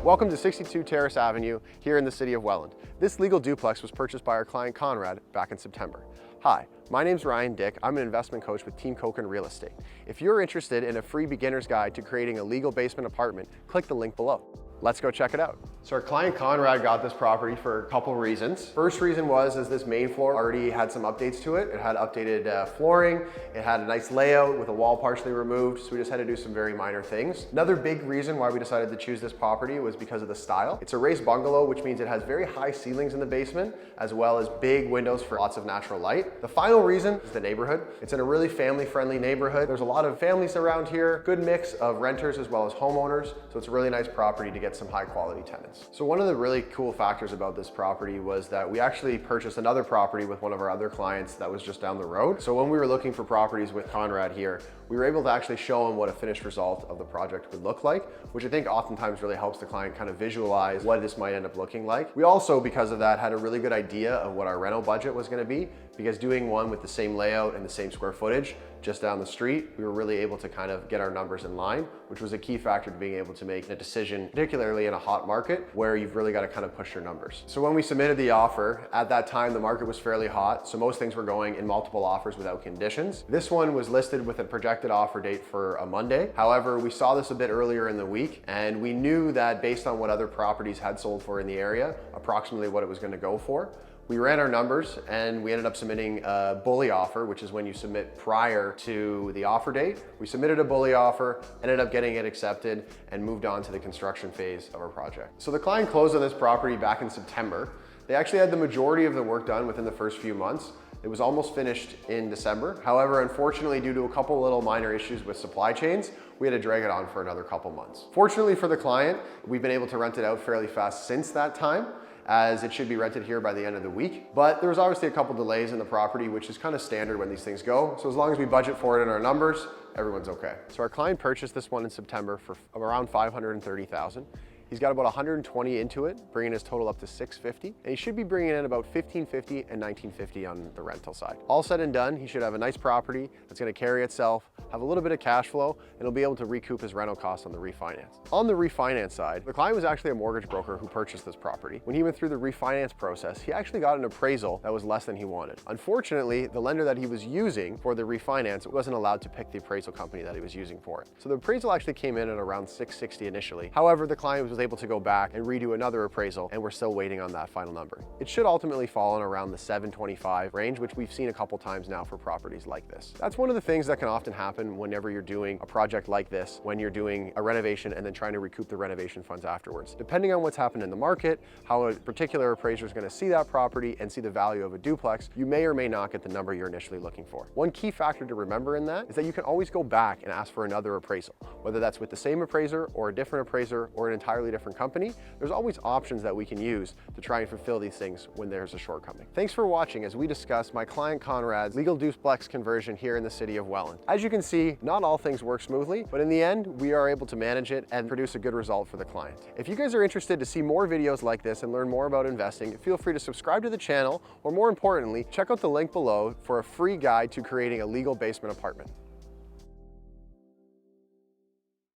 Welcome to 62 Terrace Avenue here in the city of Welland. This legal duplex was purchased by our client Conrad back in September. Hi, my name's Ryan Dyck. I'm an investment coach with Team Koukun Real Estate. If you're interested in a free beginner's guide to creating a legal basement apartment, click the link below. Let's go check it out. So our client Conrad got this property for a couple reasons. First reason was this main floor already had some updates to it. It had updated flooring, it had a nice layout with a wall partially removed, so we just had to do some very minor things. Another big reason why we decided to choose this property was because of the style. It's a raised bungalow, which means it has very high ceilings in the basement, as well as big windows for lots of natural light. The final reason is the neighborhood. It's in a really family-friendly neighborhood. There's a lot of families around here, good mix of renters as well as homeowners, so it's a really nice property to get some high quality tenants. So one of the really cool factors about this property was that we actually purchased another property with one of our other clients that was just down the road. So when we were looking for properties with Conrad here, we were able to actually show him what a finished result of the project would look like, which I think oftentimes really helps the client kind of visualize what this might end up looking like. We also, because of that, had a really good idea of what our rental budget was going to be, because doing one with the same layout and the same square footage just down the street, we were really able to kind of get our numbers in line, which was a key factor to being able to make a decision, particularly in a hot market where you've really got to kind of push your numbers. So when we submitted the offer, at that time, the market was fairly hot, so most things were going in multiple offers without conditions. This one was listed with a projected offer date for a Monday. However, we saw this a bit earlier in the week, and we knew that based on what other properties had sold for in the area, approximately what it was going to go for. We ran our numbers and we ended up submitting a bully offer, which is when you submit prior to the offer date. We submitted a bully offer, ended up getting it accepted, and moved on to the construction phase of our project. So the client closed on this property back in September. They actually had the majority of the work done within the first few months. It was almost finished in December. However, unfortunately, due to a couple little minor issues with supply chains, we had to drag it on for another couple months. Fortunately for the client, we've been able to rent it out fairly fast since that time, as it should be rented here by the end of the week. But there was obviously a couple delays in the property, which is kind of standard when these things go. So as long as we budget for it in our numbers, everyone's okay. So our client purchased this one in September for around $530,000. He's got about 120 into it, bringing his total up to 650, and he should be bringing in about 1550 and 1950 on the rental side. All said and done, he should have a nice property that's going to carry itself, have a little bit of cash flow, and he'll be able to recoup his rental costs on the refinance. On the refinance side, the client was actually a mortgage broker who purchased this property. When he went through the refinance process, he actually got an appraisal that was less than he wanted. Unfortunately, the lender that he was using for the refinance wasn't allowed to pick the appraisal company that he was using for it. So the appraisal actually came in at around 660 initially. However, the client was able to go back and redo another appraisal, and we're still waiting on that final number. It should ultimately fall in around the 725 range, which we've seen a couple times now for properties like this. That's one of the things that can often happen whenever you're doing a project like this, when you're doing a renovation and then trying to recoup the renovation funds afterwards. Depending on what's happened in the market, how a particular appraiser is going to see that property and see the value of a duplex, you may or may not get the number you're initially looking for. One key factor to remember in that is that you can always go back and ask for another appraisal, whether that's with the same appraiser or a different appraiser or an entirely different company. There's always options that we can use to try and fulfill these things when there's a shortcoming. Thanks for watching as we discuss my client Conrad's legal duplex conversion here in the city of Welland. As you can see, not all things work smoothly, but in the end, we are able to manage it and produce a good result for the client. If you guys are interested to see more videos like this and learn more about investing, feel free to subscribe to the channel, or more importantly, check out the link below for a free guide to creating a legal basement apartment.